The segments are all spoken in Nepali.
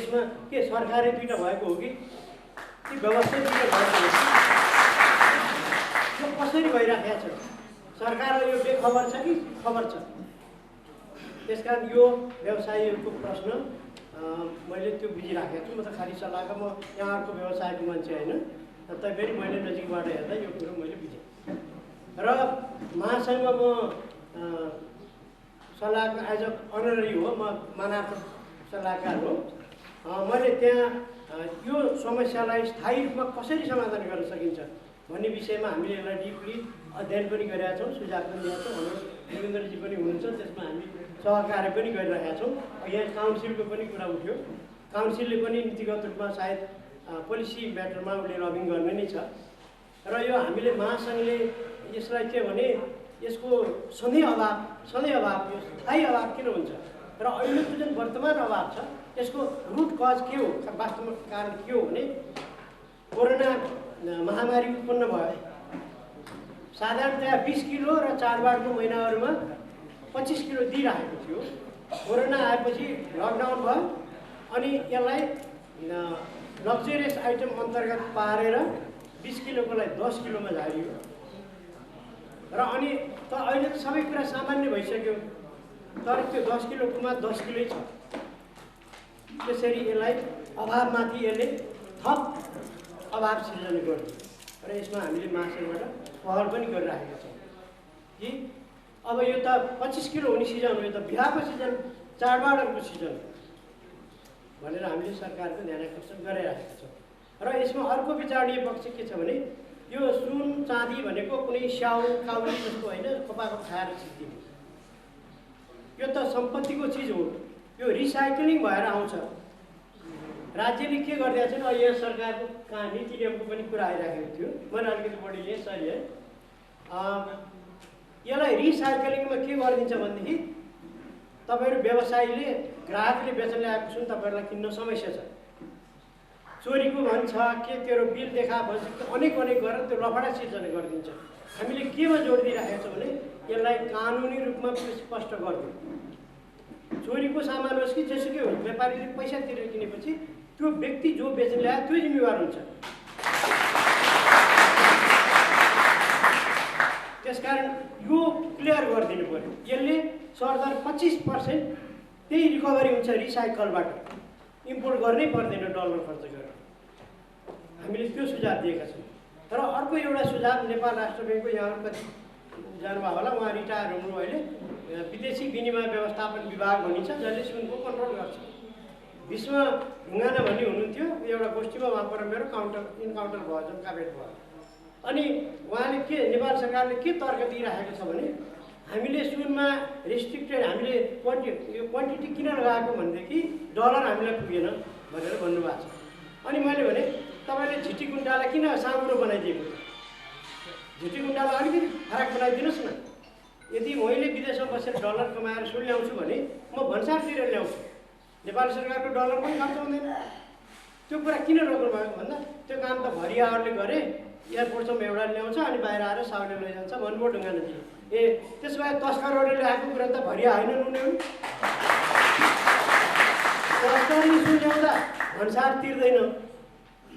यसमा के सरकारै दुईटा भएको हो कि व्यवस्था दुईटा भएको हो कि यो कसरी भइराखेको छ? सरकारलाई यो बेखबर छ कि खबर छ? त्यसकारण यो व्यवसायीहरूको प्रश्न मैले त्यो बुझिराखेको छु। म त खालि सल्लाहका, म यहाँहरूको व्यवसायको मान्छे होइन, तैपनि मैले नजिकबाट हेर्दा यो कुरो मैले बुझेँ। र महासङ्घ म सल्लाहकार एज अ अनररी हो, म मानार्थ सल्लाहकार हो। मैले त्यहाँ यो समस्यालाई स्थायी रूपमा कसरी समाधान गर्न सकिन्छ भन्ने विषयमा हामीले यसलाई डिपली अध्ययन पनि गरेका छौँ, सुझाव पनि दिएका छौँ। हाम्रो देवेन्द्रजी पनि हुनुहुन्छ, त्यसमा हामी सहकार्य पनि गरिरहेका छौँ। यहाँ काउन्सिलको पनि कुरा उठ्यो, काउन्सिलले पनि नीतिगत रूपमा सायद पोलिसी म्याटरमा उसले लबिङ गर्ने नै छ। र यो हामीले महासङ्घले यसलाई के भने यसको सधैँ अभाव यो स्थायी अभाव किन हुन्छ र अहिलेको जुन वर्तमान अभाव छ यसको रुट कज के हो, वास्तवमा कारण के हो भने कोरोना महामारी उत्पन्न भयो। साधारणतया 20 किलो र चाडबाडको महिनाहरूमा 25 किलो दिइरहेको थियो। कोरोना आएपछि लकडाउन भयो अनि यसलाई लग्जरियस आइटम अन्तर्गत पारेर 20 किलोकोलाई 10 किलोमा झारियो। र अनि त अहिले त सबै कुरा सामान्य भइसक्यो, तर त्यो 10 किलोकोमा 10 किलै छ। त्यसरी यसलाई अभावमाथि यसले थप अभाव सिर्जना गर्यो र यसमा हामीले महासङ्घबाट पहल पनि गरिराखेका छौँ कि अब यो त 25 किलो हुने सिजन हो, यो त बिहाको सिजन, चाडबाडहरूको सिजन भनेर हामीले सरकारको ध्यान आकर्षण गरिरहेका छौँ। र यसमा अर्को विचारणीय पक्ष के छ भने यो सुन चाँदी भनेको कुनै स्याउ काउली जस्तो होइन, कपाको खाएर सिद्धिने। यो त सम्पत्तिको चिज हो, यो रिसाइक्लिङ भएर आउँछ। राज्यले के गरिदिएको छैन, यहाँ सरकारको नीति नियमको पनि कुरा आइराखेको थियो, मैले अलिकति बढी लिएँ, सही है। यसलाई रिसाइक्लिङमा के गरिदिन्छ भनेदेखि तपाईँहरू व्यवसायीले ग्राहकले बेच्न ल्याएको सुन तपाईँहरूलाई किन्न समस्या छ, चोरीको भन्छ के तेरो बिल देखा भन्छ, अनेक गरेर त्यो लफडा सिर्जना गरिदिन्छ। हामीले केमा जोड दिइराखेका छौँ भने यसलाई कानुनी रूपमा स्पष्ट गरिदिउँ। चोरीको सामान होस् कि जेसुकै होस्, व्यापारीले पैसा तिरेर किनेपछि त्यो व्यक्ति जो बेच्न ल्यायो त्यो जिम्मेवार हुन्छ। त्यसकारण यो क्लियर गरिदिनु पर्यो। यसले सरदर 25% त्यही रिकभरी हुन्छ रिसाइकलबाट, इम्पोर्ट गर्नै पर्दैन डलर खर्च गरेर। हामीले त्यो सुझाव दिएका छौँ। र अर्को एउटा सुझाव नेपाल राष्ट्र ब्याङ्कको यहाँहरू कति जानुभयो होला, उहाँ रिटायर हुनुभयो, अहिले विदेशी विनिमय व्यवस्थापन विभाग भनिन्छ जसले सुनको कन्ट्रोल गर्छ। विश्व ढुङ्गाना भन्ने हुनुहुन्थ्यो, एउटा गोष्ठीमा उहाँ पर मेरो इन्काउन्टर भयो, जम्काभेट भयो। अनि उहाँले के, नेपाल सरकारले के तर्क दिइराखेको छ भने हामीले सुनमा रेस्ट्रिक्टेड, हामीले क्वान्टिटी किन लगाएको भनेदेखि डलर हामीलाई पुगेन भनेर भन्नुभएको छ। अनि मैले भने तपाईँले झिटिकुण्डालाई किन साँगुरो बनाइदिएको छ? झिटिकुण्डालाई अलिकति फरक बनाइदिनुहोस् न। यदि मैले विदेशमा बसेर डलर कमाएर सुन ल्याउँछु भने म भन्सारतिर ल्याउँछु, नेपाल सरकारको डलर पनि खर्च हुँदैन। त्यो कुरा किन रोक्नु भएको भन्दा त्यो काम त भरियाहरूले गरे, एयरपोर्टसम्म एउटा ल्याउँछ अनि बाहिर आएर साउले लैजान्छ भन्नुभयो ढुङ्गानाजी। ए त्यसो भए तस्करहरूले ल्याएको कुरा त भरिया होइन उनीहरू। तस्करले सुन ल्याउँदा भन्सार तिर्दैन,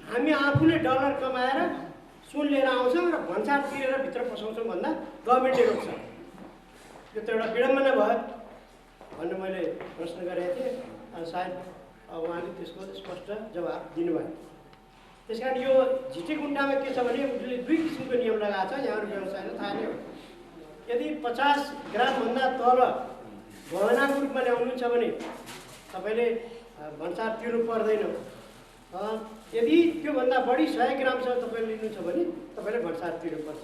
हामी आफूले डलर कमाएर सुन लिएर आउँछौँ र भन्सार तिरेर भित्र पसाउँछौँ भन्दा गभर्मेन्टले रोक्छ। यो त एउटा विडम्बना भयो भन्ने मैले प्रश्न गरेको थिएँ। सायद उहाँले त्यसको स्पष्ट जवाब दिनुभयो। त्यस कारण यो झिटिकुण्डामा के छ भने उसले 2 किसिमको नियम लगाएको छ, यहाँहरू व्यवसायलाई थाहा नै हो। यदि 50 ग्रामभन्दा तल गहनाको रूपमा ल्याउनुहुन्छ भने तपाईँले भन्सार तिर्नु पर्दैन। यदि त्योभन्दा बढी 100 ग्रामसम्म तपाईँले लिनुहुन्छ भने तपाईँले भन्सार तिर्नुपर्छ।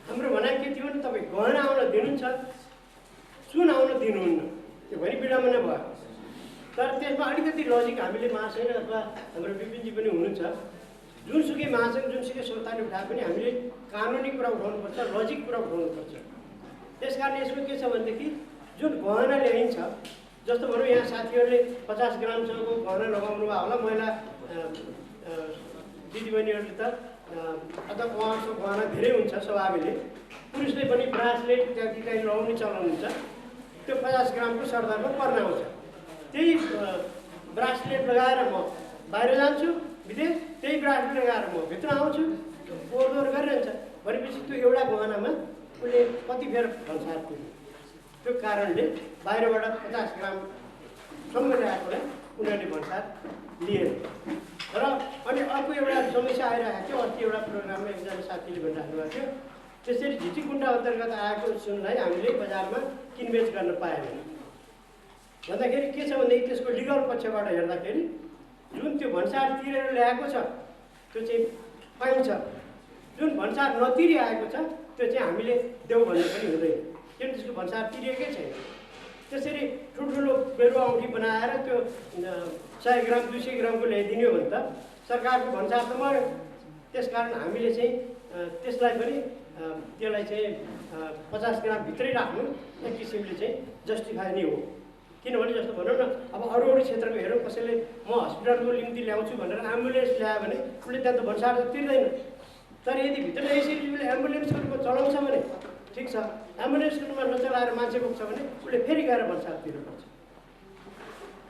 हाम्रो भनाइ के थियो भने तपाईँ गहना आउन दिनुहुन्छ, सुन आउन दिनुहुन्न, त्यो भने विडम्बना भयो। तर त्यसमा अलिकति लजिक हामीले महासङ्घ अथवा हाम्रो विपिनजी पनि हुनुहुन्छ, जुनसुकै महासङ्घ जुनसुकै संस्थाले उठाए पनि हामीले कानुनी कुरा उठाउनुपर्छ, लजिक कुरा उठाउनुपर्छ। त्यस कारण यसमा के छ भनेदेखि जुन गहना ल्याइन्छ, जस्तो भनौँ यहाँ साथीहरूले 50 ग्रामसम्मको गहना लगाउनु भयो होला, महिला दिदीबहिनीहरूले त अथवा उहाँहरूको गहना धेरै हुन्छ स्वाभाविकले, पुरुषले पनि ब्रासलेट इत्यादि लगाउने चलन हुन्छ, त्यो 50 ग्रामको सरदरमा पर्न आउँछ। त्यही ब्रासलेट लगाएर म बाहिर जान्छु विदेश, त्यही ब्रासलेट लगाएर म भित्र आउँछु, ओहोर गरिरहन्छ। भनेपछि त्यो एउटा गहनामा उसले कति बेर भन्सार पुग्यो। त्यो कारणले बाहिरबाट 50 ग्रामसम्म ल्याएकोलाई उनीहरूले भन्सार लिएर र अनि अर्को एउटा समस्या आइरहेको थियो। अस्ति एउटा प्रोग्राममा एकजना साथीले भनिराख्नु भएको थियो, त्यसरी झिटिकुण्डा अन्तर्गत आएको सुनलाई हामीले बजारमा किनबेच गर्न पाएनौँ भन्दाखेरि के छ भन्दाखेरि त्यसको लिगल पक्षबाट हेर्दाखेरि जुन त्यो भन्सार तिरेर ल्याएको छ त्यो चाहिँ पाइन्छ, जुन भन्सार नतिरी आएको छ त्यो चाहिँ हामीले देऊ भन्ने पनि हुँदैन, किनभने त्यसको भन्सार तिरिएकै छैन। त्यसरी ठुल्ठुलो बेरुवा औँठी बनाएर त्यो 100 ग्राम 200 ग्रामको ल्याइदिने हो भने त सरकारको भन्सार त मऱ्यो। त्यसकारण हामीले चाहिँ त्यसलाई पनि त्यसलाई चाहिँ 50 ग्राम भित्रै राख्नु एक किसिमले चाहिँ जस्टिफाई नै हो। किनभने जस्तो भनौँ न, अब अरू क्षेत्रको हेरौँ, कसैले म हस्पिटलको निम्ति ल्याउँछु भनेर एम्बुलेन्स ल्यायो भने उसले त्यहाँ त भन्सार त तिर्दैन। तर यदि भित्र यसरी उसले एम्बुलेन्सको चलाउँछ भने ठिक छ, एम्बुलेन्समा नचलाएर मान्छे पुग्छ भने उसले फेरि गएर भन्सार तिर्नुपर्छ।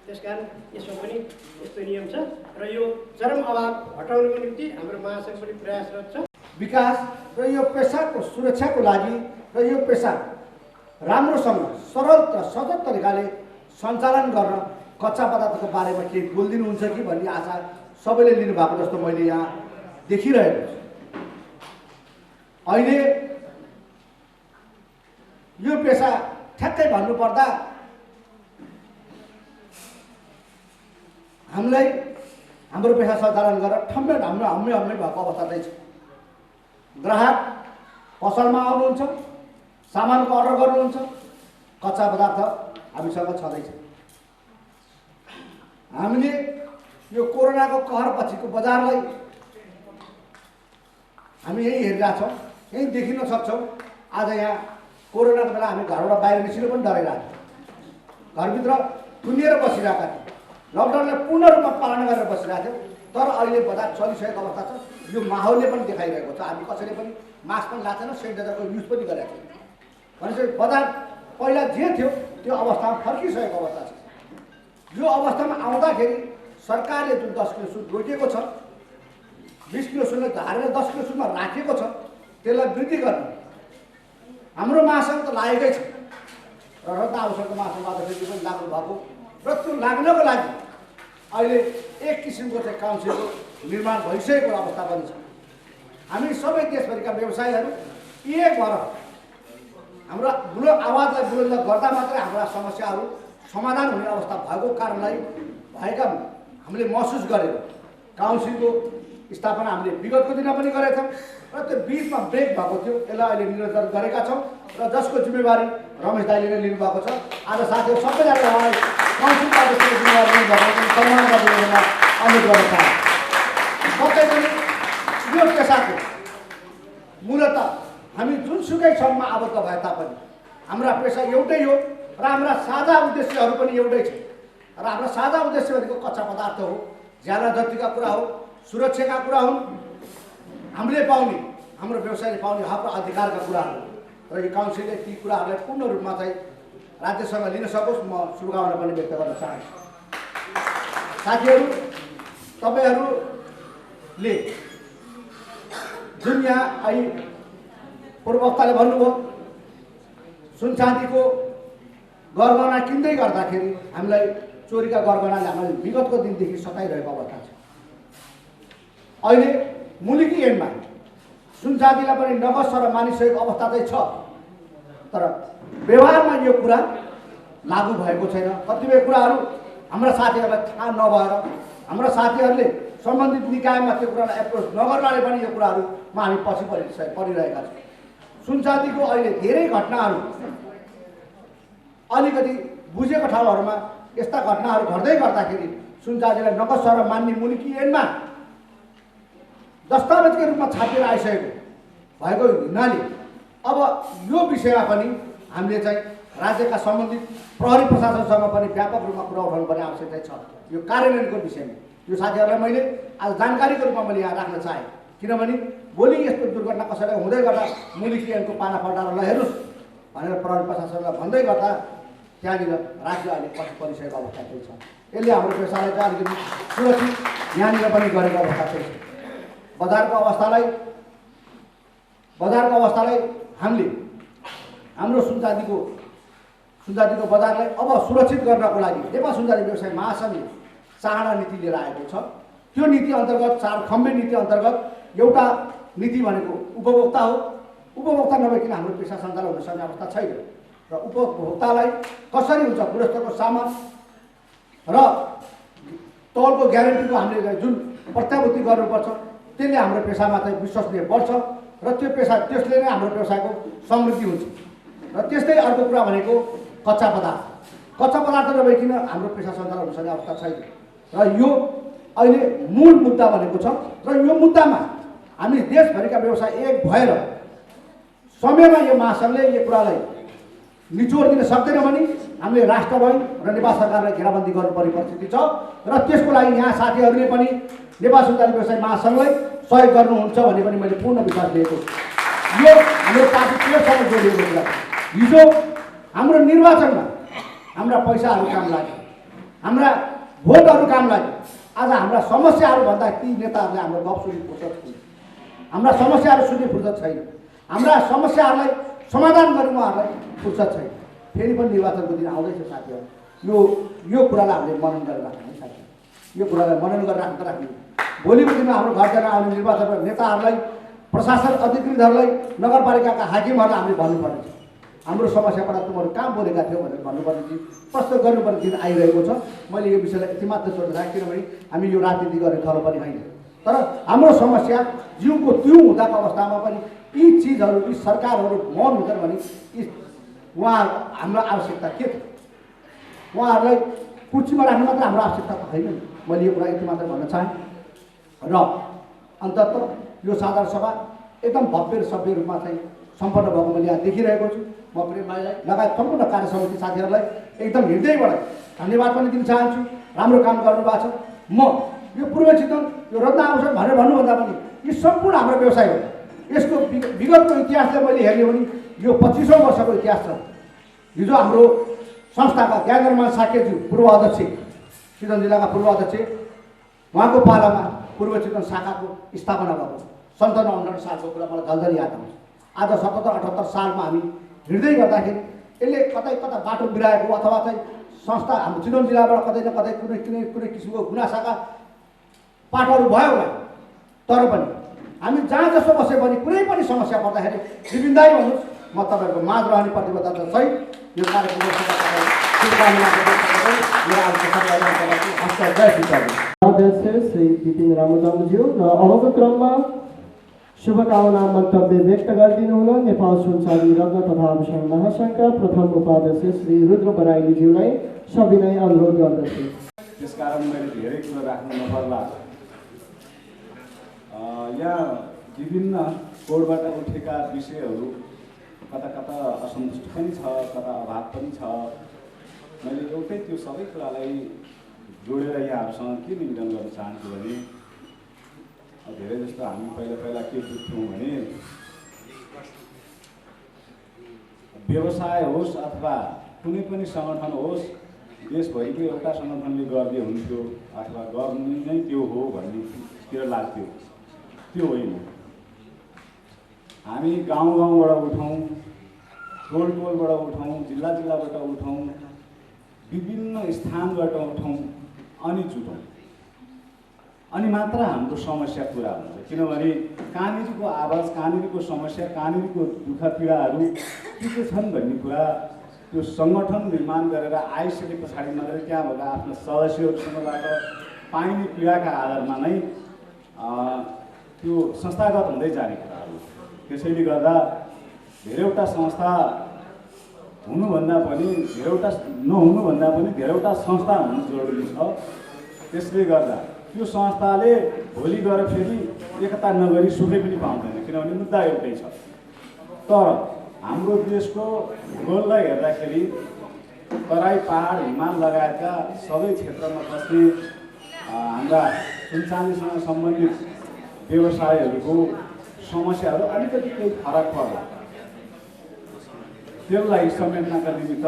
त्यसकारण यसमा पनि यस्तो नियम छ र यो चरम अभाव हटाउनको निम्ति हाम्रो महासङ्घ पनि प्रयासरत छ। विकास र यो पेसाको सुरक्षाको लागि र यो पेसा राम्रोसँग सरल र सजग तरिकाले सञ्चालन गर्न कच्चा पदार्थको बारेमा केही बोलिदिनुहुन्छ कि भन्ने आशा सबैले लिनुभएको जस्तो मैले यहाँ देखिरहेको छु। अहिले यो पेसा ठ्याक्कै भन्नुपर्दा हामीलाई हाम्रो पेसा सञ्चालन गरेर ठम्मे हम्मे भएको अवस्था चाहिँ छ। ग्राहक पसलमा आउनुहुन्छ, सामानको अर्डर गर्नुहुन्छ, कच्चा पदार्थ हामीसँग छँदैछ। हामीले यो कोरोनाको कहर पछिको बजारलाई हामी यही हेरिरहेछौँ, यही देखिन सक्छौँ। आज यहाँ कोरोनाको बेला हामी घरबाट बाहिर निस्किनु पनि डराइरहेको थियौँ, घरभित्र थुनिएर बसिरहेका थियौँ, लकडाउनलाई पूर्ण रूपमा पालना गरेर बसिरहेको थियौँ। तर अहिले बजार चलिसकेको अवस्था छ। यो माहौलले पनि देखाइरहेको छ, हामी कसैले पनि मास्क पनि लाग्दैन, सेनिटाइजरको युज पनि गरेको छैन। भनेपछि बजार पहिला जे थियो त्यो अवस्थामा फर्किसकेको अवस्था छ। यो अवस्थामा आउँदाखेरि सरकारले जुन 10 किलो सुन रोकेको छ, 20 किलो सुनलाई झारेर 10 किलो सुनमा राखेको छ, त्यसलाई वृद्धि गर्नु हाम्रो महासङ्घ त लागेकै छ र रद्द आवश्यकको महासङ्घबाट फेरि पनि लाग्नु भएको र त्यो लाग्नको लागि अहिले एक किसिमको चाहिँ काउन्सिलको निर्माण भइसकेको अवस्था पनि छ। हामी सबै देशभरिका व्यवसायीहरू एक भएर हाम्रो आवाजलाई बुलन्द गर्दा मात्रै हाम्रा समस्याहरू समाधान हुने अवस्था भएको कारणलाई भएका हामीले महसुस गरेर काउन्सिलको स्थापना हामीले विगतको दिनमा पनि गरेका छौँ र त्यो बिचमा ब्रेक भएको थियो, यसलाई अहिले निरन्तर गरेका छौँ र जसको जिम्मेवारी रमेश दाइले नै लिनुभएको छ। आज साथीहरू सबैजना उहाँलाई काउन्सिलको अध्यक्षको जिम्मेवारी लिनुभएको सम्मान गरिदिनु अनुरोध गर्न चाहन्छु। पक्कै पनि यो पेसाको मूलत हामी जुनसुकै क्षणमा आबद्ध भए तापनि हाम्रा पेसा एउटै हो र हाम्रा साझा उद्देश्यहरू पनि एउटै छ। र हाम्रा साझा उद्देश्य भनेको कच्चा पदार्थ हो, ज्याला जतिका कुरा हो, सुरक्षाका कुरा हुन्, हामीले पाउने हाम्रो व्यवसायले पाउने हक र अधिकारका कुराहरू र यो काउन्सिलले ती कुराहरूलाई पूर्ण रूपमा चाहिँ राज्यसँग लिन सकोस्, म शुभकामना पनि व्यक्त गर्न चाहन्छु। साथीहरू, तपाईँहरूले जुन यहाँ अहिले पूर्ववक्ताले भन्नुभयो सुन चाँदीको गरगहना किन्दै गर्दाखेरि हामीलाई चोरीका गरगहनाले हामीलाई विगतको दिनदेखि सताइरहेको अवस्था छ। अहिले मुलुकी एन्डमा सुन चाँदीलाई पनि नगद सर मानिसकेको अवस्था चाहिँ छ, तर व्यवहारमा यो कुरा लागू भएको छैन। कतिपय कुराहरू हाम्रा साथीहरूलाई थाहा नभएर हाम्रा साथीहरूले सम्बन्धित निकायमा त्यो कुरालाई एप्रोच नगर्नाले पनि यो कुराहरूमा हामी पछि परिरहेका छौँ। सुन चाँदीको अहिले धेरै घटनाहरू अलिकति बुझेको ठाउँहरूमा यस्ता घटनाहरू घट्दै गर्दाखेरि सुन चाँदीलाई नगद सर मान्ने मुलुकी एन्डमा दस्तावेजकै रूपमा छापिएर आइसकेको भएको हुनाले अब यो विषयमा पनि हामीले चाहिँ राज्यका सम्बन्धित प्रहरी प्रशासनसँग पनि व्यापक रूपमा कुरा उठाउनु पर्ने आवश्यकता छ यो कार्यान्वयनको विषयमा। यो साथीहरूलाई मैले आज जानकारीको रूपमा मैले यहाँ राख्न चाहेँ, किनभने भोलि यस्तो दुर्घटना कसैलाई हुँदै गर्दा मुलुकी एन्डको पाना पल्टाएर ल हेर्नुहोस् भनेर प्रहरी प्रशासनलाई भन्दै गर्दा त्यहाँनिर राज्य अहिले पछि परिसकेको अवस्था चाहिँ छ। यसले हाम्रो व्यवसायलाई चाहिँ अलिकति सुरक्षित यहाँनिर पनि गरेको अवस्था छ। बजारको अवस्थालाई हामीले हाम्रो सुनचाँदीको बजारलाई अब सुरक्षित गर्नको लागि नेपाल सुनचाँदी व्यवसाय महासङ्घले चारवटा नीति लिएर आएको छ। त्यो नीति अन्तर्गत 4 खम्बे नीति अन्तर्गत एउटा नीति भनेको उपभोक्ता हो। उपभोक्ता नभइकन हाम्रो पेसा सञ्चालन हुन सक्ने अवस्था छैन र उपभोक्तालाई कसरी हुन्छ गुणस्तरको सामान र तौलको ग्यारेन्टीको हामीले जुन प्रत्याभूति गर्नुपर्छ त्यसले हाम्रो पेसामा चाहिँ विश्वसनीय बढ्छ र त्यसले नै हाम्रो व्यवसायको समृद्धि हुन्छ। र त्यस्तै अर्को कुरा भनेको कच्चा पदार्थ नभइकन हाम्रो पेसा सञ्चालन हुन सक्ने अवस्था छैन र यो अहिले मूल मुद्दा भनेको छ। र यो मुद्दामा हामी देशभरिका व्यवसाय एक भएर समयमा यो महासङ्घले यो कुरालाई निचोड दिन सक्दैन भने हामीले राष्ट्र बैङ्क र नेपाल सरकारलाई घेराबन्दी गर्नुपर्ने परिस्थिति छ र त्यसको लागि यहाँ साथीहरूले पनि नेपाल सुनचाँदी व्यवसाय महासङ्घलाई सहयोग गर्नुहुन्छ भन्ने पनि मैले पूर्ण विश्वास लिएको छु। यो हाम्रो पार्टी केसँग जोडिएको कुरा। हिजो हाम्रो निर्वाचनमा हाम्रा पैसाहरू काम लाग्यो, हाम्रा भोटहरू काम लाग्यो। आज हाम्रा समस्याहरू भन्दा ती नेताहरूले हाम्रो गफ सुन्ने फुर्सद छैन, हाम्रा समस्याहरू सुन्ने फुर्सद छैन, हाम्रा समस्याहरूलाई समाधान गर्ने उहाँहरूलाई फुर्सद छैन। फेरि पनि निर्वाचनको दिन आउँदैछ साथीहरू। यो कुरालाई हामीले मनन गरेर राख्ने साथी, यो कुरालाई मनन गरेर राख्ने भोलिको दिनमा हाम्रो घर जान आउने निर्वाचनमा नेताहरूलाई, प्रशासन अधिकृतहरूलाई, नगरपालिकाका हाकिमहरूलाई हामीले भन्नुपर्ने छ हाम्रो समस्याबाट तिमीहरू कहाँ बोलेका थियौ भनेर भन्नुपर्ने चिज प्रस्तुत गर्नुपर्ने दिन आइरहेको छ। मैले यो विषयलाई यति मात्र जोडेर राखेँ किनभने हामी यो राजनीति गर्ने थलो पनि होइन, तर हाम्रो समस्या जिउको त्यो हुँदाको अवस्थामा पनि यी चिजहरू यी सरकारहरू मौन हुँदैन भने यी उहाँ हाम्रो आवश्यकता के छ? उहाँहरूलाई कुर्सीमा राख्नु मात्र हाम्रो आवश्यकता त होइन। मैले यो कुरा यति मात्र भन्न चाहेँ र अन्ततः यो साधारण सभा एकदम भव्य र सभ्य रूपमा चाहिँ सम्पन्न भएको मैले यहाँ देखिरहेको छु। म प्रेमलाई लगायत सम्पूर्ण कार्य समिति साथीहरूलाई एकदम हृदयबाट धन्यवाद पनि दिन चाहन्छु। राम्रो काम गर्नुभएको छ। म यो पूर्व चितवन यो रत्न आउँछ भनेर भन्नुभन्दा पनि यी सम्पूर्ण हाम्रो व्यवसाय हो। यसको विगतको इतिहासलाई मैले हेर्ने भने यो 25औं वर्षको इतिहास छ। हिजो हाम्रो संस्थाका ज्ञानरमान साकेज्यू पूर्व अध्यक्ष, चितवन जिल्लाका पूर्व अध्यक्ष, उहाँको पालामा पूर्व चितवन शाखाको स्थापना भएको 57-58 सालको कुरा मलाई जल्दी याद आउँछ। आज 77-78 सालमा हामी हिँड्दै गर्दाखेरि यसले कतै कता बाटो बिराएको अथवा चाहिँ संस्था हाम्रो चितवन जिल्लाबाट कतै न कतै कुनै किसिमको गुनासाका पाटोहरू भयो होला। तर पनि हामी जहाँ जसो बसे पनि कुनै पनि समस्या पर्दाखेरि विभिन्नताई भन्नुहोस्, म तपाईँहरूको माझ रहने प्रतिबद्धता सहित यो कार्यक्रम अध्यक्ष श्री विपिन रामुज्यू र अबको क्रममा शुभकामना मन्तव्य व्यक्त गरिदिनुहुन नेपाल सुनचाँदी रत्न तथा आभूषण महासङ्घका प्रथम उपाध्यक्ष श्री रुद्र बराइलीज्यूलाई सविनय अनुरोध गर्दछु। त्यसकारण मैले धेरै कुरा राख्न नपर्ला। यहाँ विभिन्न कोडबाट उठेका विषयहरू कता कता असन्तुष्ट पनि छ, कता अभाव पनि छ। मैले एउटै त्यो सबै कुरालाई जोडेर यहाँहरूसँग के निवेदन गर्न चाहन्छु भने धेरै जस्तो हामी पहिला के बुझ्थ्यौँ भने व्यवसाय होस् अथवा कुनै पनि सङ्गठन होस्, देशभरिको एउटा सङ्गठनले गर्ने हुन्थ्यो अथवा गर्नु नै त्यो हो भन्नेतिर लाग्थ्यो। त्यो होइन। हामी गाउँबाट उठौँ, टोलबाट उठौँ, जिल्लाबाट उठौँ, विभिन्न स्थानबाट उठौँ अनि जुटौँ, अनि मात्र हाम्रो समस्या पुरा हुन्छ। किनभने कहाँनिरको आवाज, कहाँनिरको समस्या, कहाँनिरको दुःख पीडाहरू के छन् भन्ने कुरा त्यो सङ्गठन निर्माण गरेर आइसके पछाडि मात्रै त्यहाँ भएका आफ्ना सदस्यहरूसँगबाट पाइने पीडाका आधारमा नै त्यो संस्थागत हुँदै जाने कुराहरू। त्यसैले गर्दा धेरैवटा संस्था हुनुभन्दा पनि नहुनुभन्दा पनि धेरैवटा संस्था हुनु जरुरी छ। त्यसले गर्दा त्यो संस्थाले भोलि गएर फेरि एकता नगरी सुखै पनि पाउँदैन, किनभने मुद्दा एउटै छ। तर हाम्रो देशको भूगोललाई हेर्दाखेरि तराई, पहाड, हिमाल लगायतका सबै क्षेत्रमा बस्ने हाम्रा सुनचाँदीसँग सम्बन्धित व्यवसायहरूको समस्याहरू अलिकति केही फरक पर्ला। त्यसलाई समेट्नका निमित्त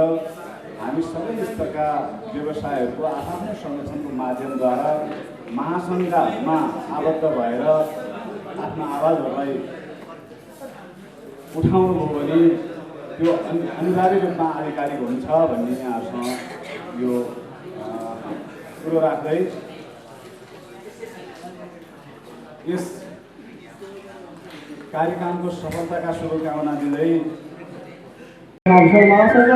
हामी सबै स्तरका व्यवसायहरूको आफ्नो संगठनको माध्यमद्वारा महासङ्घमा आबद्ध भएर आफ्नो आवाजहरूलाई उठाउनुभयो भने त्यो अनिवार्य रूपमा आधिकारिक हुन्छ भन्ने यहाँहरूसँग यो कुरो राख्दै यस कार्यक्रमको सफलताका शुभकामना दिँदै आभूषण महासङ्घ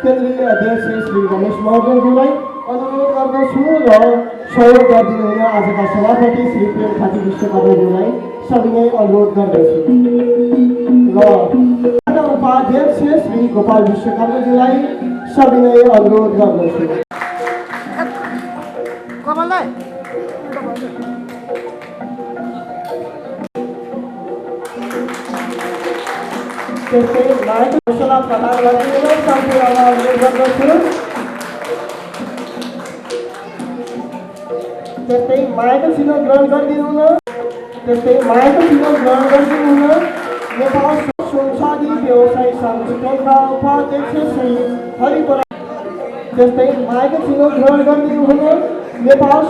केन्द्रीय अध्यक्ष श्री रमेश महर्जनज्यूलाई अनुरोध गर्दछु र सहयोग गरिदिनु हुन आजका सभापति श्री प्रेम खाती विश्वकर्माज्यूलाई सविनय अनुरोध गर्दछु र उपाध्यक्ष श्री गोपाल विश्वकर्माज्यूलाई सविनय अनुरोध गर्दछु। त्यस्तै माइक घोषणा प्रदान गरिदिनुलाई सम्पूर्ण अनुरोध गर्दछु। त्यस्तै माइक चिनो ग्रहण गरिदिनु हुन नेपाल संसादी व्यवसाय संगठनका उपाध्यक्ष श्री हरिपरा। त्यस्तै माइक चिनो ग्रहण गरिदिनु हुन नेपाल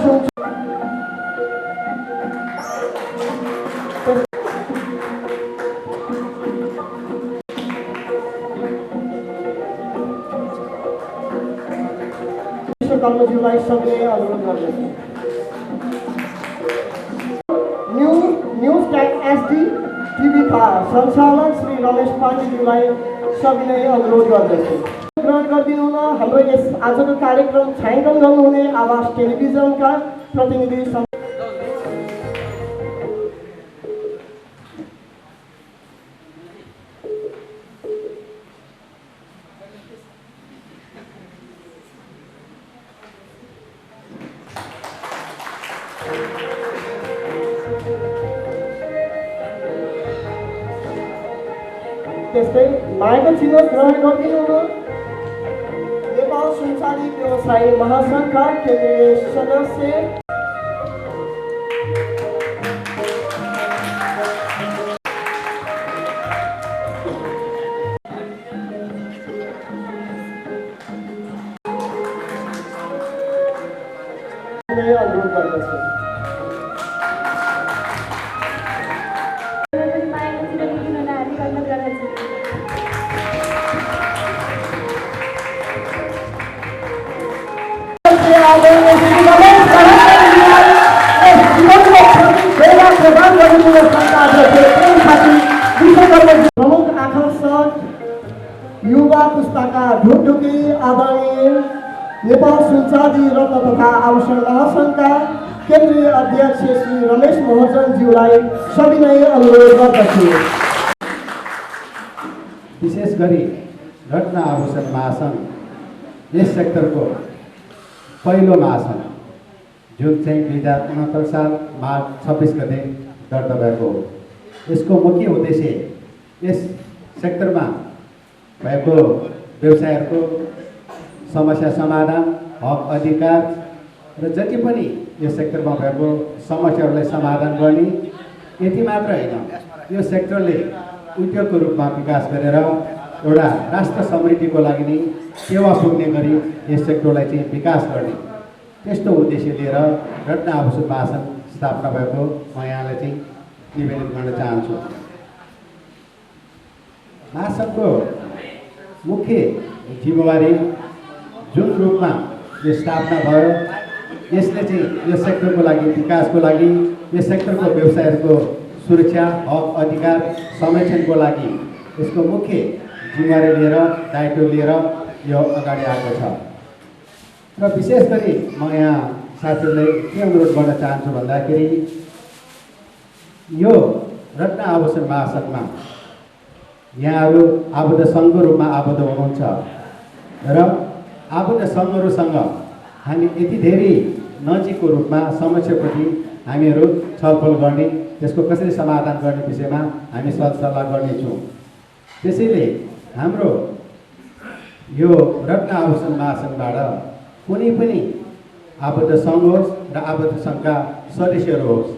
कर्मज्यूलाई सबै अनुरोध गर्दछु। न्यूज ट्याग एसडी टिभीका सञ्चालक श्री रमेश पाण्डेज्यूलाई सविनय अनुरोध गर्दछु। ग्रहण गरिदिनु हुन हाम्रो यस आजको कार्यक्रम छायाङ्कन गर्नुहुने आवाज टेलिभिजनका प्रतिनिधि त्यस्तै माइक चिनो ग्रहण गरिदिनु हुन नेपाल संसादी व्यवसाय महासङ्घका केन्द्रीय सदस्य अनुरोध गर्दछु। प्रमुख आकर्षक युवा पुस्ताका ढुकढुकी आदरणीय नेपाल संसादी रत्न तथा आभूषण महासङ्घका केन्द्रीय अध्यक्ष श्री रमेश महर्जनज्यूलाई सविनय अनुरोध गर्दछु। विशेष गरी रत्न आभूषण महासङ्घ यस सेक्टरको पहिलो महासङ्घ जुन चाहिँ 2069 साल मार्च 26 गते दर्ता भएको हो। यसको मुख्य उद्देश्य यस सेक्टरमा भएको व्यवसायहरूको समस्या समाधान, हक अधिकार र जति पनि यो सेक्टरमा भएको समस्याहरूलाई समाधान गर्ने, यति मात्र होइन, यो सेक्टरले उद्योगको रूपमा विकास गरेर एउटा राष्ट्र समृद्धिको लागि नै टेवा पुग्ने गरी यस सेक्टरलाई चाहिँ विकास गर्ने त्यस्तो उद्देश्य लिएर रत्न आभूषण महासङ्घ स्थापना भएको म यहाँलाई चाहिँ निवेदन गर्न चाहन्छु। महासङ्घको मुख्य जिम्मेवारी जुन रूपमा यो स्थापना भयो, यसले चाहिँ यो सेक्टरको लागि विकासको लागि, यो सेक्टरको व्यवसायहरूको सुरक्षा, हक अधिकार संरक्षणको लागि यसको मुख्य जिम्मेवारी लिएर, दायित्व लिएर यो अगाडि आएको छ। र विशेष गरी म यहाँ साथीहरूलाई के अनुरोध गर्न चाहन्छु भन्दाखेरि यो रत्न आभूषण महासङ्घमा यहाँहरू आबद्ध सङ्घको रूपमा आबद्ध हुनुहुन्छ र आबद्ध सङ्घहरूसँग हामी यति धेरै नजिकको रूपमा समस्याप्रति हामीहरू छलफल गर्ने, त्यसको कसरी समाधान गर्ने विषयमा हामी सरसल्लाह गर्नेछौँ। त्यसैले हाम्रो यो रत्न आभूषण महासङ्घबाट कुनै पनि आबद्ध सङ्घ होस् र आबद्ध सङ्घका सदस्यहरू होस्,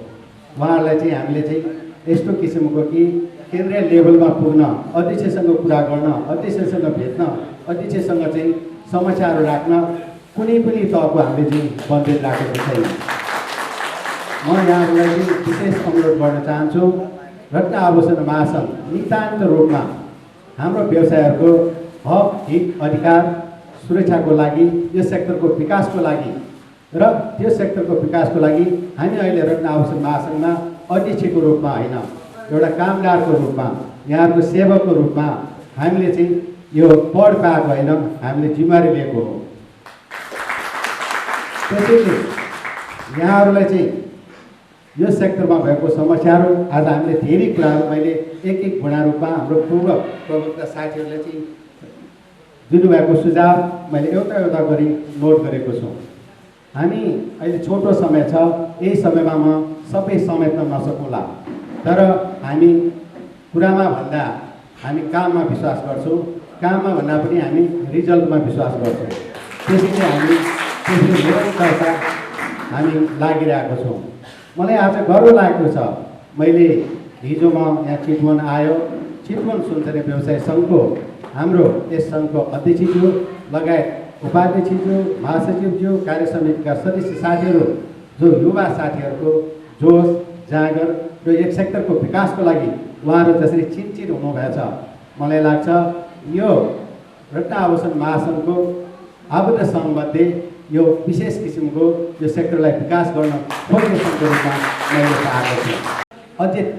उहाँहरूलाई चाहिँ हामीले चाहिँ यस्तो किसिमको कि केन्द्रीय लेभलमा पुग्न, अध्यक्षसँग कुरा गर्न, अध्यक्षसँग भेट्न, अध्यक्षसँग चाहिँ समस्याहरू राख्न कुनै पनि तहको हामीले चाहिँ बन्देज राखेको छैन। म यहाँहरूलाई चाहिँ विशेष अनुरोध गर्न चाहन्छु, रत्न आभूषण महासङ्घ नितान्त रूपमा हाम्रो व्यवसायहरूको हक हित अधिकार सुरक्षाको लागि, यो सेक्टरको विकासको लागि र त्यो सेक्टरको विकासको लागि हामी अहिले रत्न आभूषण महासङ्घमा अध्यक्षको रूपमा होइन, एउटा कामदारको रूपमा, यहाँहरूको सेवकको रूपमा हामीले चाहिँ यो पद पाएको होइन, हामीले जिम्मेवारी लिएको हो। त्यसैले यहाँहरूलाई चाहिँ यो सेक्टरमा भएको समस्याहरू आज हामीले धेरै कुराहरू मैले एक गुणा रूपमा हाम्रो पूर्व प्रवक्ता साथीहरूले चाहिँ दिनुभएको सुझाव मैले एउटा गरी नोट गरेको छु। हामी अहिले छोटो समय छ, यही समयमा म सबै समेट्न नसकौँला, तर हामी कुरामा भन्दा हामी काममा विश्वास गर्छौँ, काममा भन्दा पनि हामी रिजल्टमा विश्वास गर्छौँ। त्यसैले हामी त्यसले निरन्तरता हामी लागिरहेको छौँ। मलाई आज गर्व लागेको छ, मैले हिजो म यहाँ चितवन आयो, चितवन सुनचरी व्यवसाय सङ्घको हाम्रो यस सङ्घको अध्यक्षज्यू लगायत उपाध्यक्षज्यू, महासचिवज्यू, कार्य समितिका सदस्य साथीहरू, जो युवा साथीहरूको जोस जाँगर र एक सेक्टरको विकासको लागि उहाँहरू जसरी चिन्तित हुनुभएछ, मलाई लाग्छ यो रत्न आभूषण महासङ्घको आबद्ध सङ्घमध्ये यो विशेष किसिमको यो सेक्टरलाई विकास गर्न खोज्ने सङ्घको रूपमा मैले पाएको छु।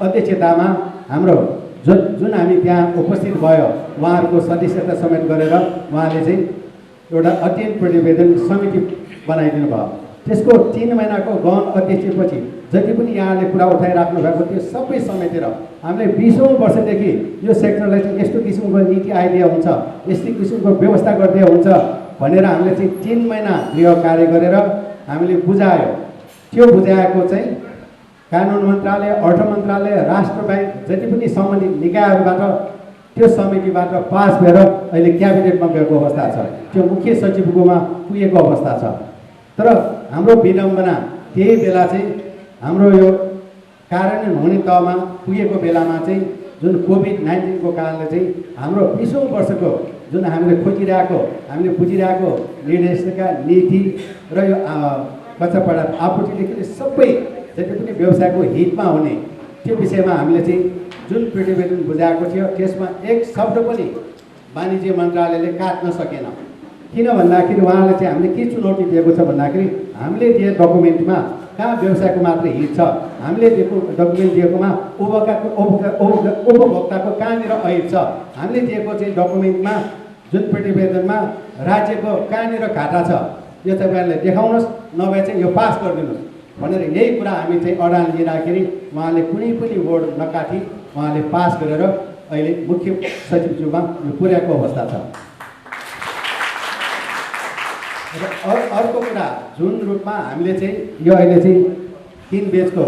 अध्यक्षतामा हाम्रो जुन हामी त्यहाँ उपस्थित भयो उहाँहरूको सदस्यता समेत गरेर उहाँले चाहिँ एउटा अध्ययन प्रतिवेदन समिति बनाइदिनु भयो। त्यसको 3 महिनाको गहन अध्यक्षपछि जति पनि यहाँले कुरा उठाइराख्नु भएको त्यो सबै समेटेर हामीले 20औं वर्षदेखि यो सेक्टरलाई चाहिँ यस्तो किसिमको नीति आइडिया हुन्छ, यस्तो किसिमको व्यवस्था गर्दै हुन्छ भनेर हामीले चाहिँ 3 महिना गृह कार्य गरेर हामीले बुझायो। त्यो बुझाएको चाहिँ कानुन मन्त्रालय, अर्थ मन्त्रालय, राष्ट्र ब्याङ्क जति पनि सम्बन्धित निकायहरूबाट त्यो समितिबाट पास भएर अहिले क्याबिनेटमा गएको अवस्था छ, त्यो मुख्य सचिवकोमा पुगेको अवस्था छ। तर हाम्रो विडम्बना त्यही बेला चाहिँ हाम्रो यो कार्यान्वयन हुने तहमा पुगेको बेलामा चाहिँ जुन कोभिड-19को कारणले चाहिँ हाम्रो 20औं वर्षको जुन हामीले खोजिरहेको, हामीले बुझिरहेको निर्देशिका नीति र यो कच्चा पदार्थ आपूर्तिदेखि सबै जति पनि व्यवसायको हितमा हुने त्यो विषयमा हामीले चाहिँ जुन प्रतिवेदन बुझाएको थियो त्यसमा एक शब्द पनि वाणिज्य मन्त्रालयले काट्न सकेन। किन भन्दाखेरि उहाँले चाहिँ हामीले के चुनौती दिएको छ भन्दाखेरि हामीले दिए डकुमेन्टमा कहाँ व्यवसायको मात्र हित छ, हामीले दिएको डकुमेन्ट दिएकोमा उपभोक्ताको कहाँनिर ऐब छ, हामीले दिएको चाहिँ डकुमेन्टमा जुन प्रतिवेदनमा राज्यको कहाँनिर घाटा छ, यो तपाईँहरूले देखाउनुहोस्, नभए चाहिँ यो पास गरिदिनुहोस् भनेर यही कुरा हामी चाहिँ अडान लिँदाखेरि उहाँले कुनै पनि बोर्ड नकाटी उहाँले पास गरेर अहिले मुख्य सचिवज्यूमा यो पुर्याएको अवस्था छ। र अर्को कुरा जुन रूपमा हामीले चाहिँ यो अहिले चाहिँ 3 बेचको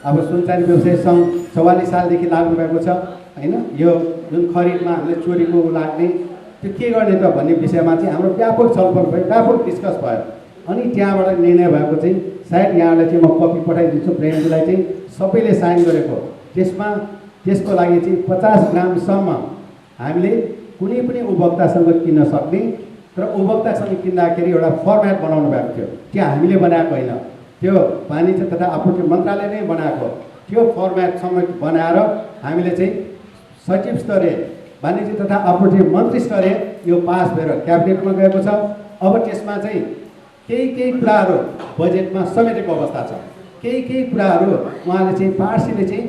अब सुनचारी व्यवसाय सङ्घ 44 सालदेखि लाग्नु भएको छ होइन, यो जुन खरिदमा हामीले चोरीको लाग्ने त्यो के गर्ने त भन्ने विषयमा चाहिँ हाम्रो व्यापक छलफल भयो, व्यापक डिस्कस भयो। अनि त्यहाँबाट निर्णय भएको चाहिँ सायद यहाँलाई चाहिँ म कपी पठाइदिन्छु, प्रेमजीलाई चाहिँ सबैले साइन गरेको, त्यसको लागि चाहिँ 50 ग्रामसम्म हामीले कुनै पनि उपभोक्तासँग किन्न सक्ने, तर उपभोक्तासँग किन्दाखेरि एउटा फर्मेट बनाउनु भएको थियो, त्यो हामीले बनाएको होइन, त्यो वाणिज्य तथा आपूर्ति मन्त्रालय नै बनाएको। त्यो फर्मेटसम्म बनाएर हामीले चाहिँ सचिव स्तरीय वाणिज्य तथा आपूर्ति मन्त्री स्तरीय यो पास भएर क्याबिनेटमा गएको छ। अब त्यसमा चाहिँ केही कुराहरू बजेटमा समेटेको अवस्था छ, केही कुराहरू उहाँले चाहिँ पार्सीले चाहिँ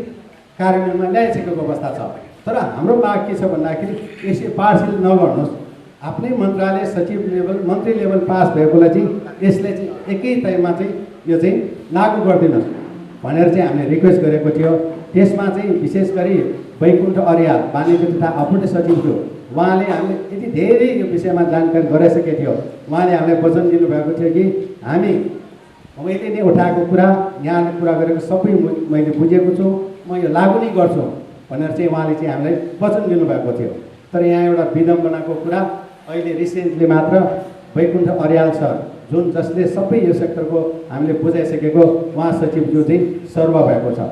कार्यान्वयनमा ल्याइसकेको अवस्था छ। तर हाम्रो माग के छ भन्दाखेरि यसै पार्सी नगर्नुहोस्, आफ्नै मन्त्रालय सचिव लेभल मन्त्री लेभल पास भएकोलाई चाहिँ यसले चाहिँ एकै टाइममा चाहिँ यो चाहिँ लागू गरिदिनुहोस् भनेर चाहिँ हामीले रिक्वेस्ट गरेको थियो। त्यसमा चाहिँ विशेष गरी वैकुण्ठ अर्याल वाणिज्य तथा आपूर्ति सचिव थियो, उहाँले हामीले यति धेरै यो विषयमा जानकारी गराइसकेको थियो। उहाँले हामीलाई वचन दिनुभएको थियो कि हामी मैले नै उठाएको कुरा, यहाँले कुरा गरेको सबै मैले बुझेको छु, म यो लागू नै गर्छु भनेर चाहिँ उहाँले चाहिँ हामीलाई वचन दिनुभएको थियो। तर यहाँ एउटा विडम्बनाको कुरा, अहिले रिसेन्टली मात्र वैकुण्ठ अर्याल सर जुन जसले सबै यो सेक्टरको हामीले बुझाइसकेको उहाँ सचिवज्यू चाहिँ सर्व भएको छ।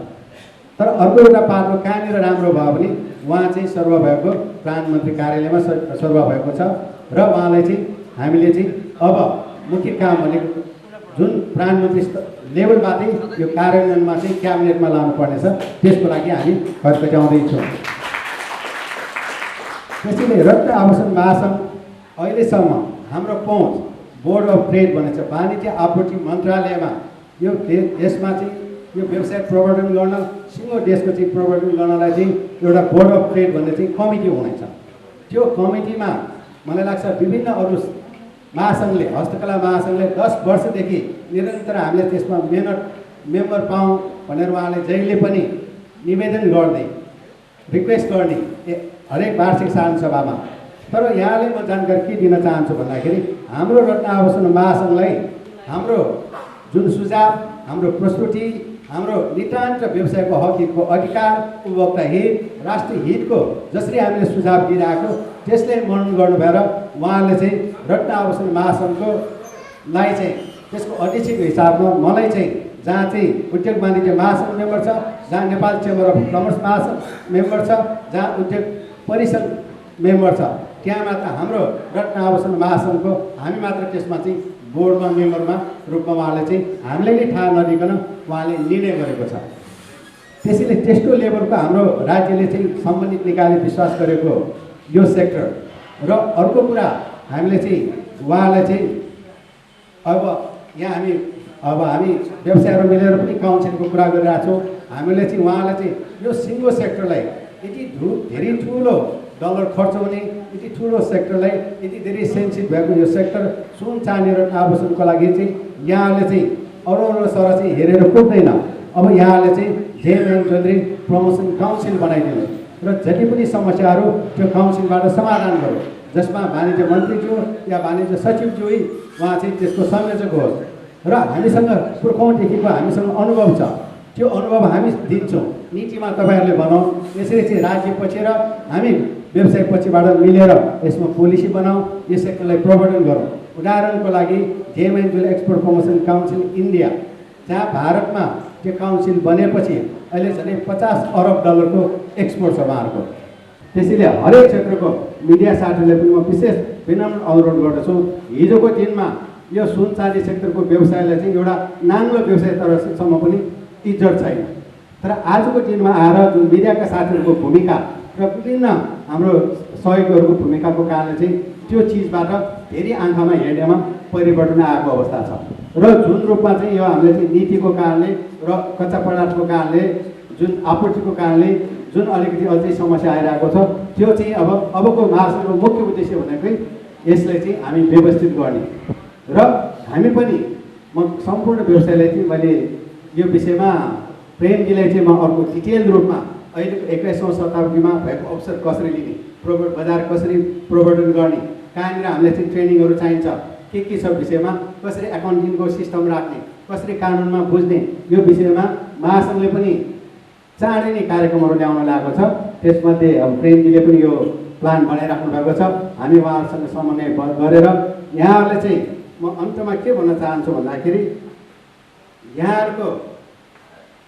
तर अर्को एउटा पाटो कहाँनिर राम्रो भयो भने उहाँ चाहिँ सर्व भएको प्रधानमन्त्री कार्यालयमा सर्व भएको छ र उहाँलाई चाहिँ हामीले चाहिँ अब मुख्य काम भनेको जुन प्रधानमन्त्री लेभलबाटै यो कार्यान्वयनमा चाहिँ क्याबिनेटमा लानुपर्नेछ, त्यसको लागि हामी खटखट्याउँदैछौँ। त्यसैले रत्न आभूषण महासङ्घ अहिलेसम्म हाम्रो पहुँच बोर्ड अफ ट्रेड भनेको छ, वाणिज्य आपूर्ति मन्त्रालयमा यो देशमा चाहिँ यो व्यवसाय प्रवर्धन गर्न, सिङ्गो देशको चाहिँ प्रवर्धन गर्नलाई चाहिँ एउटा बोर्ड अफ ट्रेड भन्ने चाहिँ कमिटी हुनेछ। त्यो कमिटीमा मलाई लाग्छ विभिन्न अरू महासङ्घले, हस्तकला महासङ्घले 10 वर्षदेखि निरन्तर हामीले त्यसमा मेम्बर पाऊँ भनेर उहाँले जहिले पनि निवेदन गर्दै रिक्वेस्ट गर्ने हरेक वार्षिक साधारण सभामा। तर यहाँले म जानकारी के दिन चाहन्छु भन्दाखेरि हाम्रो रत्न आभूषण महासङ्घलाई हाम्रो जुन सुझाव, हाम्रो प्रस्तुति, हाम्रो नितान्त व्यवसायको हक हितको अधिकार, उपभोक्ता हित, राष्ट्रिय हितको जसरी हामीले सुझाव दिइरहेको त्यसले मनन गर्नुभएर उहाँले चाहिँ रत्न आभूषण महासङ्घको लाई चाहिँ त्यसको अध्यक्षको हिसाबमा मलाई चाहिँ जहाँ चाहिँ उद्योग वाणिज्य महासङ्घ मेम्बर छ, जहाँ नेपाल चेम्बर अफ कमर्स महासङ्घ मेम्बर छ, जहाँ उद्योग परिषद मेम्बर छ, त्यहाँ मात्र हाम्रो रत्न आभूषण महासङ्घको हामी मात्र त्यसमा चाहिँ बोर्डमा मेम्बरमा रूपमा उहाँले चाहिँ हामीले नै थाहा नदिकन उहाँले निर्णय गरेको छ। त्यसैले त्यस्तो लेभलको हाम्रो राज्यले चाहिँ सम्बन्धित निकायले विश्वास गरेको यो सेक्टर। र अर्को कुरा हामीले चाहिँ उहाँलाई चाहिँ अब हामी व्यवसायहरू मिलेर पनि काउन्सिलको कुरा गरिरहेको छौँ। हामीले चाहिँ उहाँलाई चाहिँ यो सिङ्गो सेक्टरलाई यति धेरै ठुलो डलर खर्च हुने, यति ठुलो सेक्टरलाई, यति धेरै सेन्सिटिभ भएको यो सेक्टर सुन चाँदी र आभूषणको लागि चाहिँ यहाँले चाहिँ अरू सर चाहिँ हेरेर पुग्दैन। अब यहाँले चाहिँ जेएमएन ज्वेलरी प्रमोसन काउन्सिल बनाइदिनु र जति पनि समस्याहरू त्यो काउन्सिलबाट समाधान गरौँ, जसमा वाणिज्य मन्त्रीज्यू या वाणिज्य सचिवज्यू उहाँ चाहिँ त्यसको संयोजक होस्। र हामीसँग पुर्खौँदेखिको हामीसँग अनुभव छ, त्यो अनुभव हामी दिन्छौँ। नीतिमा तपाईँहरूले बनाऊ, यसरी चाहिँ राज्य पछि र हामी व्यवसाय पछिबाट मिलेर यसमा पोलिसी बनाऊ, यो सेक्टरलाई प्रवर्धन गरौँ। उदाहरणको लागि JMN jewellery export promotion council India, जहाँ भारतमा त्यो काउन्सिल बनेपछि अहिले झन् 50 अरब डलरको एक्सपोर्ट छ उहाँहरूको। त्यसैले हरेक क्षेत्रको मिडिया साथीहरूले पनि म विशेष विनम्र अनुरोध गर्दछु, हिजोको दिनमा यो सुन चाँदी सेक्टरको व्यवसायलाई चाहिँ एउटा नाङ्लो व्यवसाय तरसम्म पनि इज्जत छैन। तर आजको दिनमा आएर जुन मिडियाका साथीहरूको भूमिका र विभिन्न हाम्रो सहयोगीहरूको भूमिकाको कारणले चाहिँ त्यो चिजबाट धेरै आँखामा हेर्नेमा परिवर्तन आएको अवस्था छ। र जुन रूपमा चाहिँ यो हामीले चाहिँ नीतिको कारणले र कच्चा पदार्थको कारणले, जुन आपूर्तिको कारणले जुन अलिकति अझै समस्या आइरहेको छ, त्यो चाहिँ अबको महासङ्घको मुख्य उद्देश्य भनेकै यसलाई चाहिँ हामी व्यवस्थित गर्ने। र हामी पनि म सम्पूर्ण व्यवसायलाई चाहिँ मैले यो विषयमा प्रेमजीलाई चाहिँ म अर्को डिटेल रूपमा अहिलेको 21औं शताब्दीमा भएको अवसर कसरी लिने, बजार कसरी प्रवर्धन गर्ने, कहाँनिर हामीलाई चाहिँ ट्रेनिङहरू चाहिन्छ, के छ विषयमा, कसरी एकाउन्टिङको सिस्टम राख्ने, कसरी कानुनमा बुझ्ने, यो विषयमा महासङ्घले पनि चाँडै नै कार्यक्रमहरू ल्याउन लागेको छ। त्यसमध्ये अब प्रेमजीले पनि यो प्लान बनाइराख्नु भएको छ। हामी उहाँहरूसँग समन्वय गरेर यहाँहरूले चाहिँ म अन्तमा के भन्न चाहन्छु भन्दाखेरि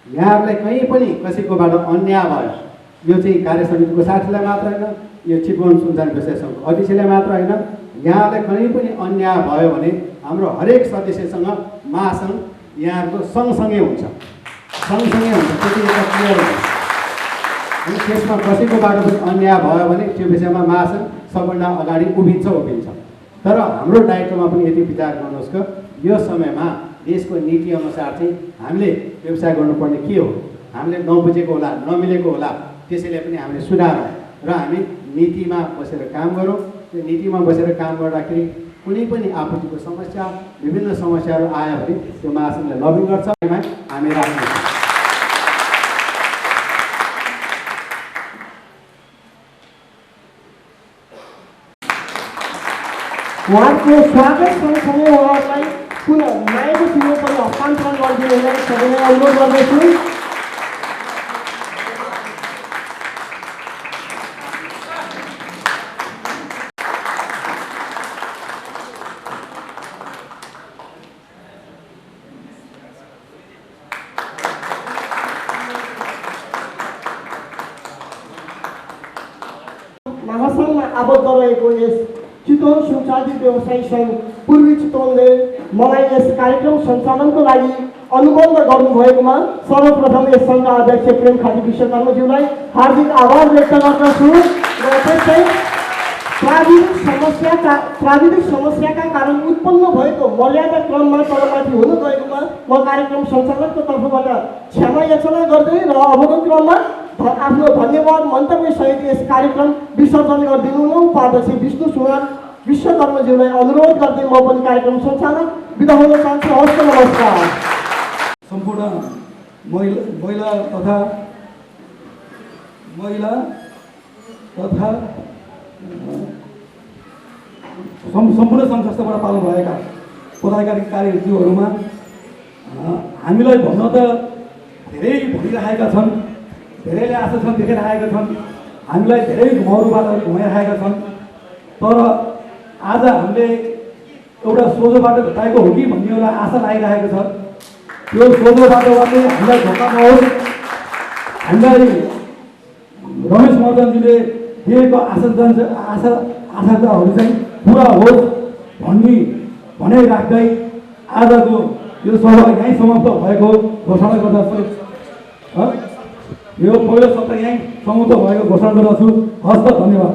यहाँहरूलाई कहीँ पनि कसैकोबाट अन्याय भयो, यो चाहिँ कार्य समितिको साथीलाई मात्र होइन, यो चितवन सुनचाँदी व्यवसाय सङ्घको अध्यक्षलाई मात्र होइन, यहाँलाई कहीँ पनि अन्याय भयो भने हाम्रो हरेक सदस्यसँग महासङ्घ यहाँहरूको सँगसँगै हुन्छ, त्यो चाहिँ एउटा क्लियर हुन्छ। अनि त्यसमा कसैकोबाट पनि अन्याय भयो भने त्यो विषयमा महासङ्घ सबभन्दा अगाडि उभिन्छ। तर हाम्रो दायित्वमा पनि यति विचार गर्नुहोस् कि यो समयमा देशको नीति अनुसार चाहिँ हामीले व्यवसाय गर्नुपर्ने के हो, हामीले नबुझेको होला, नमिलेको होला, त्यसैले पनि हामीले सुधारौँ र हामी नीतिमा बसेर काम गरौँ। त्यो नीतिमा बसेर काम गर्दाखेरि कुनै पनि आपूर्तिको समस्या, विभिन्न समस्याहरू आयो भने त्यो महासङ्घले लबिङ गर्छ, हामी राख्छौँ। उहाँको स्वागत सँगसँगै उहाँहरूलाई पुनः न्यायको टिममा पनि हस्तान्तरण गरिदिनु हुन सबैलाई अनुरोध गर्दछु। महासङ्घमा आबद्ध रहेको यस चितवन सुनचादी व्यवसायी सङ्घ पूर्वी चितवनले मलाई यस कार्यक्रम सञ्चालनको लागि अनुबन्ध गर्नुभएकोमा सर्वप्रथम यस सङ्घका अध्यक्ष प्रेम खाती विश्वकर्मज्यूलाई हार्दिक आभार व्यक्त गर्दछु र त्यसै प्राविधिक समस्याका कारण उत्पन्न भएको मर्यादा क्रममा तलमाथि हुन गएकोमा म कार्यक्रम सञ्चालकको तर्फबाट क्षमा याचना गर्दै र अबको क्रममा आफ्नो धन्यवाद मन्तव्यसहित यस कार्यक्रम विसर्जन गरिदिनु म उपाध्यक्ष विष्णु सुनार विश्वकर्मज्यूलाई अनुरोध गर्दै म पनि कार्यक्रम सञ्चालक बिदा हुन चाहन्छु। हस्त नमस्कार। सम्पूर्ण महिला तथा सम्पूर्ण सङ्घ संस्थाबाट पाल्नु भएका पदाधिकारी कार्यज्यूहरूमा हामीलाई भन्न त धेरै भनिरहेका छन्, धेरैले आशासन देखाइरहेका छन्, हामीलाई धेरै घुमाउरो बाटोहरू घुमाइरहेका छन्, तर आज हामीले एउटा सोझो बाटो भेटाएको हो कि भन्ने एउटा आशा लागिरहेको छ। त्यो सोझो बाटोबाट हामीलाई धोका नहोस्, हामीलाई रमेश महर्जनजीले दिएको आशाहरू चाहिँ पुरा होस् भनाइ राख्दै आजको यो सभा यहीँ समाप्त भएको घोषणा गर्दछु। यो पहिलो सत्र यहीँ समाप्त भएको घोषणा गर्दछु। हस्त, धन्यवाद।